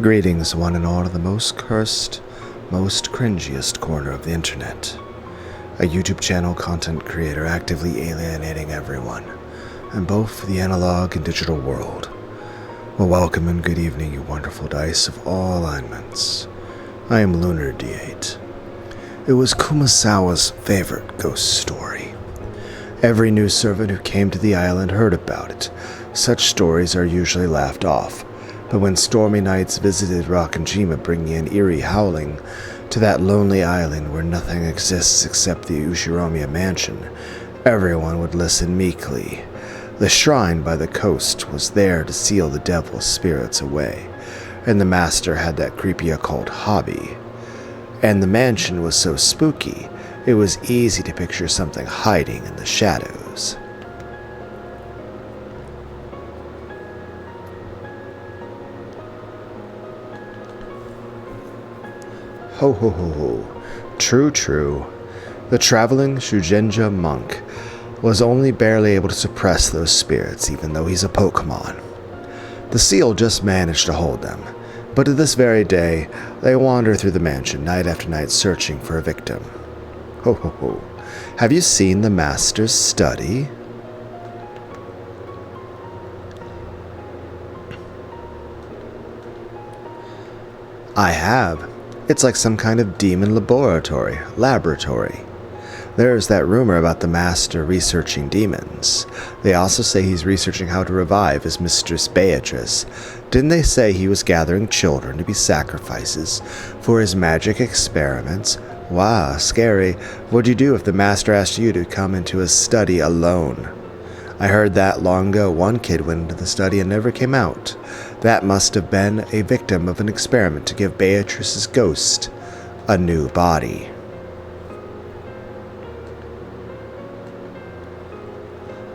Greetings, one and all, to the most cursed, most cringiest corner of the internet. A YouTube channel content creator actively alienating everyone, in both the analog and digital world. Well, welcome and good evening, you wonderful dice of all alignments. I am Lunar D8. It was Kumasawa's favorite ghost story. Every new servant who came to the island heard about it. Such stories are usually laughed off. But when stormy nights visited Rakanjima, bringing an eerie howling to that lonely island where nothing exists except the Ushiromiya mansion, everyone would listen meekly. The shrine by the coast was there to seal the devil's spirits away, and the master had that creepy occult hobby. And the mansion was so spooky, it was easy to picture something hiding in the shadows. Ho ho ho ho. True, true. The traveling Shugenja monk was only barely able to suppress those spirits, even though he's a Pokemon. The seal just managed to hold them, but to this very day, they wander through the mansion night after night searching for a victim. Ho ho ho. Have you seen the master's study? I have. It's like some kind of demon laboratory. There's that rumor about the master researching demons. They also say he's researching how to revive his mistress Beatrice. Didn't they say he was gathering children to be sacrifices for his magic experiments? Wow, scary. What'd you do if the master asked you to come into his study alone? I heard that long ago. One kid went into the study and never came out. That must have been a victim of an experiment to give Beatrice's ghost a new body.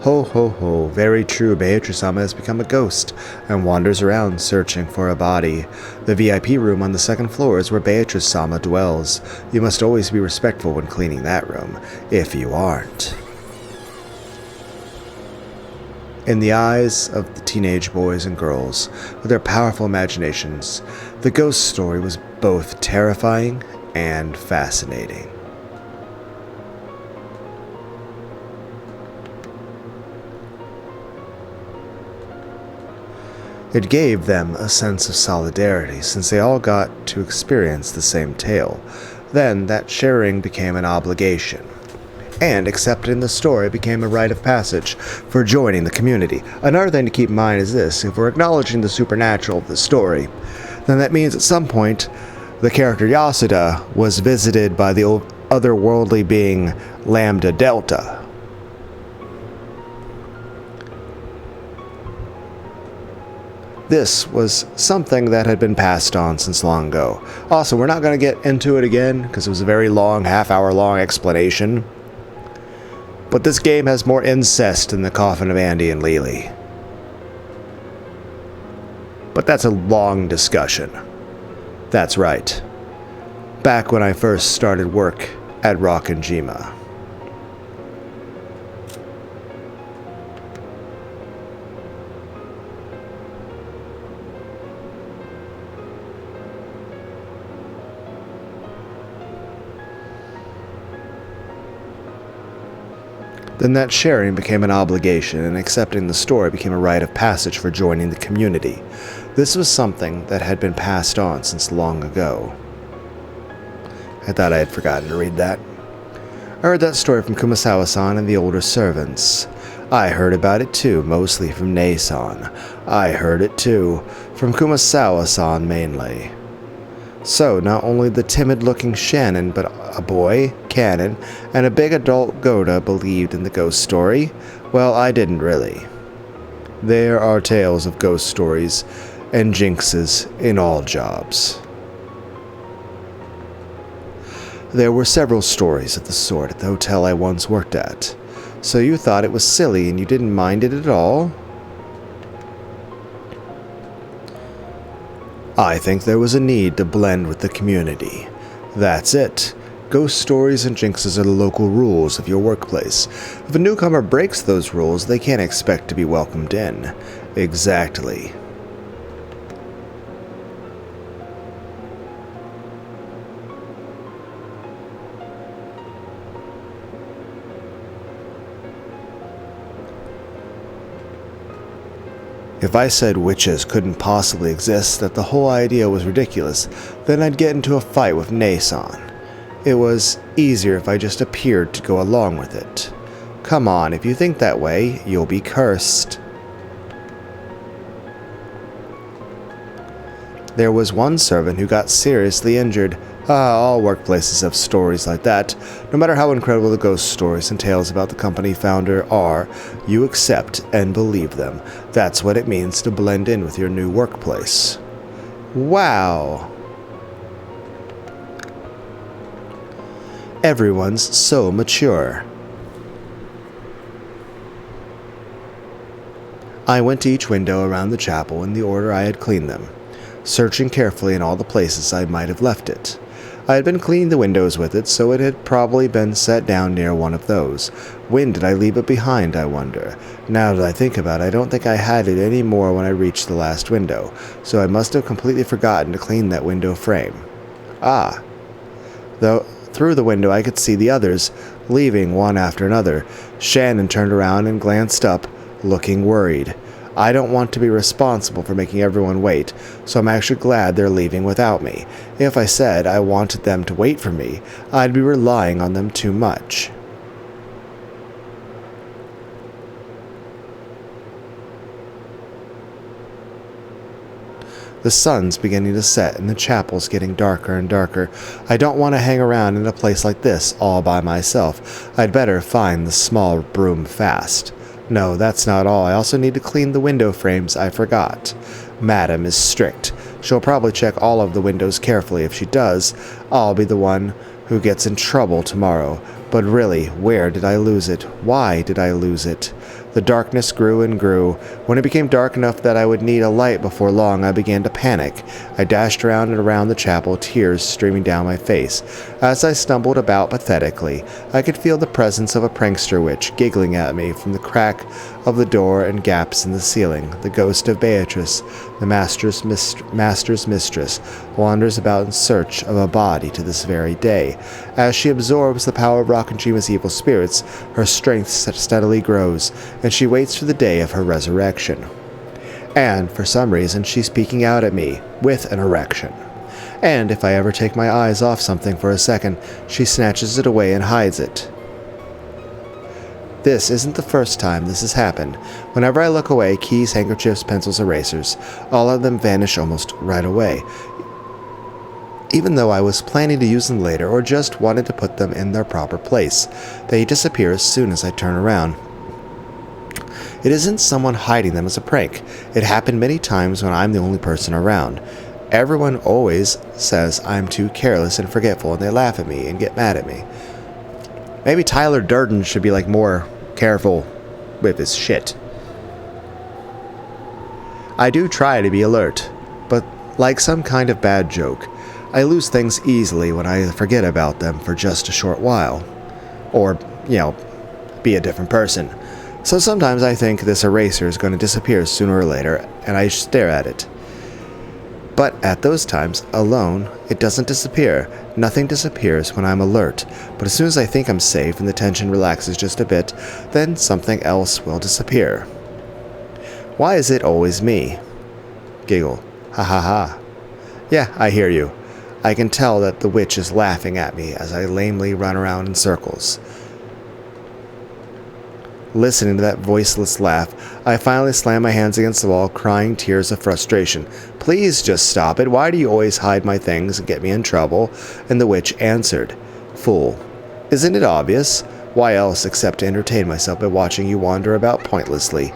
Ho ho ho, very true. Beatrice-sama has become a ghost and wanders around searching for a body. The VIP room on the second floor is where Beatrice-sama dwells. You must always be respectful when cleaning that room, if you aren't. In the eyes of the teenage boys and girls, with their powerful imaginations, the ghost story was both terrifying and fascinating. It gave them a sense of solidarity since they all got to experience the same tale. Then that sharing became an obligation. And accepting the story became a rite of passage for joining the community. Another thing to keep in mind is this: if we're acknowledging the supernatural of the story, then that means at some point the character Yasuda was visited by the otherworldly being Lambda Delta. This was something that had been passed on since long ago. Also, we're not going to get into it again because it was a very long, half-hour-long explanation. But this game has more incest than the coffin of Andy and leyley. But that's a long discussion. That's right. Back when I first started work at Rakanjima. Then that sharing became an obligation, and accepting the story became a rite of passage for joining the community. This was something that had been passed on since long ago. I thought I had forgotten to read that. I heard that story from Kumasawa-san and the older servants. I heard about it too, mostly from Nei-san. I heard it too, from Kumasawa-san mainly. So, not only the timid-looking Shannon, but a boy, Cannon, and a big adult Goda believed in the ghost story. Well, I didn't really. There are tales of ghost stories and jinxes in all jobs. There were several stories of the sort at the hotel I once worked at. So you thought it was silly and you didn't mind it at all? I think there was a need to blend with the community. That's it. Ghost stories and jinxes are the local rules of your workplace. If a newcomer breaks those rules, they can't expect to be welcomed in. Exactly. If I said witches couldn't possibly exist, that the whole idea was ridiculous, then I'd get into a fight with Nason. It was easier if I just appeared to go along with it. Come on, if you think that way, you'll be cursed. There was one servant who got seriously injured. All workplaces have stories like that. No matter how incredible the ghost stories and tales about the company founder are, you accept and believe them. That's what it means to blend in with your new workplace. Wow! Everyone's so mature. I went to each window around the chapel in the order I had cleaned them, searching carefully in all the places I might have left it. I had been cleaning the windows with it, so it had probably been set down near one of those. When did I leave it behind, I wonder? Now that I think about it, I don't think I had it any more when I reached the last window, so I must have completely forgotten to clean that window frame. Though through the window I could see the others, leaving one after another. Shannon turned around and glanced up, looking worried. I don't want to be responsible for making everyone wait, so I'm actually glad they're leaving without me. If I said I wanted them to wait for me, I'd be relying on them too much. The sun's beginning to set and the chapel's getting darker and darker. I don't want to hang around in a place like this all by myself. I'd better find the small broom fast. No, that's not all. I also need to clean the window frames I forgot. Madam is strict. She'll probably check all of the windows carefully. If she does, I'll be the one who gets in trouble tomorrow. But really, where did I lose it? Why did I lose it? The darkness grew and grew. When it became dark enough that I would need a light before long, I began to panic. I dashed around and around the chapel, tears streaming down my face. As I stumbled about pathetically, I could feel the presence of a prankster witch giggling at me from the crack of the door and gaps in the ceiling. The ghost of Beatrice, the master's mistress, wanders about in search of a body to this very day. As she absorbs the power of Rakajima's evil spirits, her strength steadily grows, and she waits for the day of her resurrection. And, for some reason, she's peeking out at me, with an erection. And if I ever take my eyes off something for a second, she snatches it away and hides it. This isn't the first time this has happened. Whenever I look away, keys, handkerchiefs, pencils, erasers, all of them vanish almost right away. Even though I was planning to use them later or just wanted to put them in their proper place, they disappear as soon as I turn around. It isn't someone hiding them as a prank. It happened many times when I'm the only person around. Everyone always says I'm too careless and forgetful, and they laugh at me and get mad at me. Maybe Tyler Durden should be more careful with his shit. I do try to be alert, but like some kind of bad joke, I lose things easily when I forget about them for just a short while. Or, be a different person. So sometimes I think this eraser is going to disappear sooner or later, and I stare at it. But at those times, alone, it doesn't disappear. Nothing disappears when I'm alert. But as soon as I think I'm safe and the tension relaxes just a bit, then something else will disappear. Why is it always me? Giggle. Ha ha ha. Yeah, I hear you. I can tell that the witch is laughing at me as I lamely run around in circles. Listening to that voiceless laugh, I finally slam my hands against the wall, crying tears of frustration. Please just stop it. Why do you always hide my things and get me in trouble? And the witch answered, Fool. Isn't it obvious? Why else except to entertain myself by watching you wander about pointlessly?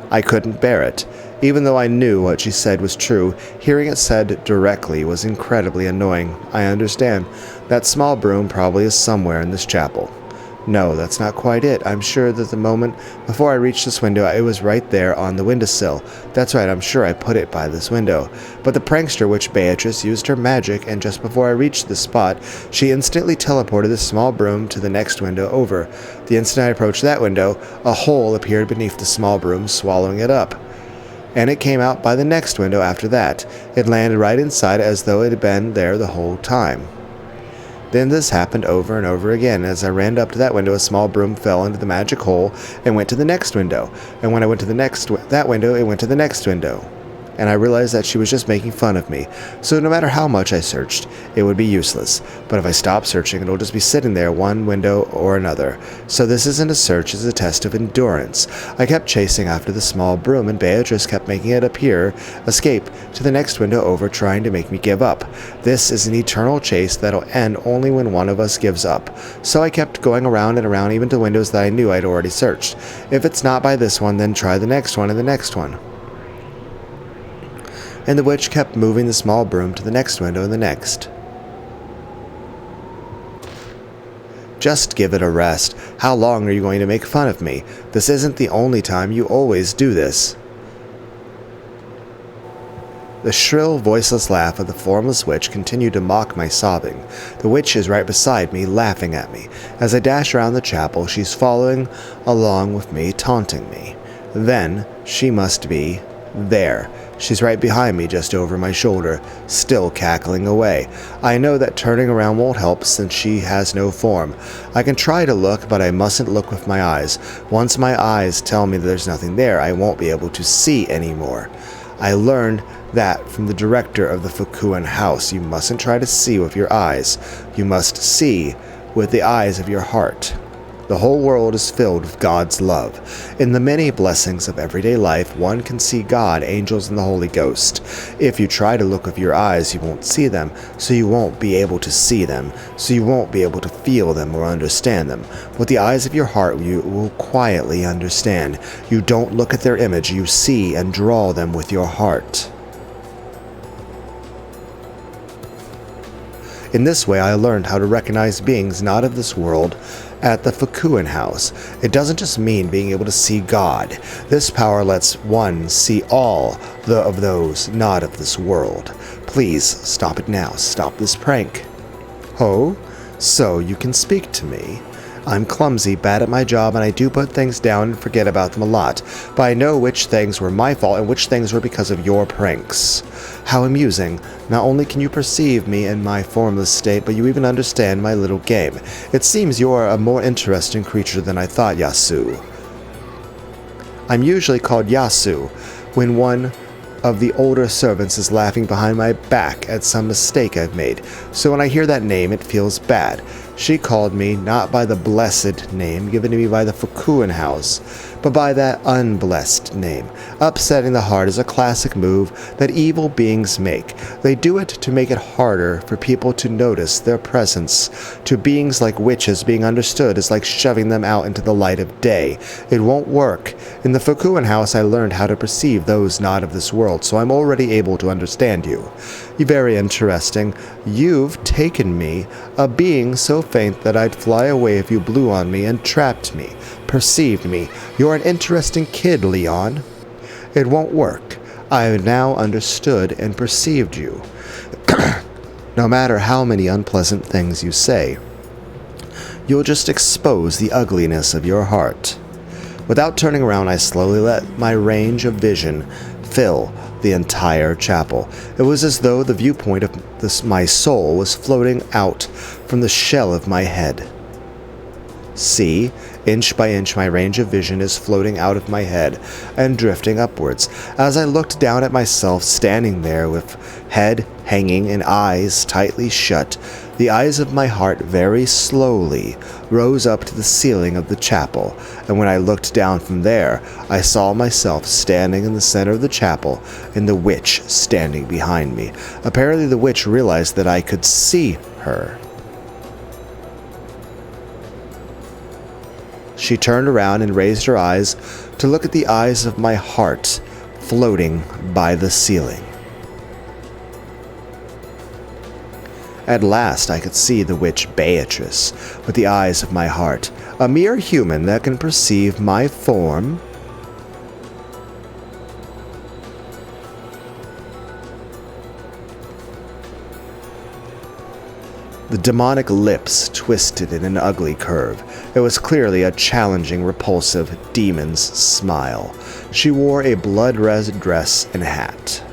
I couldn't bear it. Even though I knew what she said was true, hearing it said directly was incredibly annoying. I understand. That small broom probably is somewhere in this chapel. No, that's not quite it. I'm sure that the moment before I reached this window, it was right there on the windowsill. That's right, I'm sure I put it by this window. But the prankster witch Beatrice used her magic, and just before I reached the spot, she instantly teleported the small broom to the next window over. The instant I approached that window, a hole appeared beneath the small broom, swallowing it up. And it came out by the next window after that. It landed right inside as though it had been there the whole time. Then this happened over and over again. As I ran up to that window, a small broom fell into the magic hole and went to the next window. And when I went to that window, it went to the next window. And I realized that she was just making fun of me. So no matter how much I searched, it would be useless. But if I stop searching, it'll just be sitting there, one window or another. So this isn't a search, it's a test of endurance. I kept chasing after the small broom, and Beatrice kept making it escape to the next window over, trying to make me give up. This is an eternal chase that'll end only when one of us gives up. So I kept going around and around, even to windows that I knew I'd already searched. If it's not by this one, then try the next one and the next one. And the witch kept moving the small broom to the next window and the next. Just give it a rest. How long are you going to make fun of me? This isn't the only time, you always do this. The shrill, voiceless laugh of the formless witch continued to mock my sobbing. The witch is right beside me, laughing at me. As I dash around the chapel, she's following along with me, taunting me. Then, she must be there. She's right behind me, just over my shoulder, still cackling away. I know that turning around won't help since she has no form. I can try to look, but I mustn't look with my eyes. Once my eyes tell me that there's nothing there, I won't be able to see anymore. I learned that from the director of the Fukuan house. You mustn't try to see with your eyes. You must see with the eyes of your heart. The whole world is filled with God's love. In the many blessings of everyday life, one can see God, angels, and the Holy Ghost. If you try to look with your eyes, you won't see them, so you won't be able to see them, so you won't be able to feel them or understand them. With the eyes of your heart, you will quietly understand. You don't look at their image, you see and draw them with your heart. In this way, I learned how to recognize beings not of this world at the Fukuan house. It doesn't just mean being able to see God. This power lets one see all of those not of this world. Please, stop it now. Stop this prank. Oh, so you can speak to me. I'm clumsy, bad at my job, and I do put things down and forget about them a lot. But I know which things were my fault and which things were because of your pranks. How amusing. Not only can you perceive me in my formless state, but you even understand my little game. It seems you are a more interesting creature than I thought, Yasu. I'm usually called Yasu when one of the older servants is laughing behind my back at some mistake I've made. So when I hear that name, it feels bad. She called me not by the blessed name given to me by the Fukuan house, but by that unblessed name. Upsetting the heart is a classic move that evil beings make. They do it to make it harder for people to notice their presence. To beings like witches, being understood is like shoving them out into the light of day. It won't work. In the Fukuan house, I learned how to perceive those not of this world, so I'm already able to understand you. You're very interesting. You've taken me, a being so faint that I'd fly away if you blew on me, and trapped me, perceived me. You're an interesting kid, Leon. It won't work. I have now understood and perceived you. No matter how many unpleasant things you say, you'll just expose the ugliness of your heart. Without turning around, I slowly let my range of vision fill the entire chapel. It was as though the viewpoint of my soul was floating out from the shell of my head. See, inch by inch my range of vision is floating out of my head and drifting upwards. As I looked down at myself standing there with head hanging and eyes tightly shut, the eyes of my heart very slowly rose up to the ceiling of the chapel, and when I looked down from there, I saw myself standing in the center of the chapel and the witch standing behind me. Apparently the witch realized that I could see her. She turned around and raised her eyes to look at the eyes of my heart floating by the ceiling. At last I could see the witch Beatrice with the eyes of my heart, a mere human that can perceive my form. The demonic lips twisted in an ugly curve. It was clearly a challenging, repulsive demon's smile. She wore a blood-red dress and hat.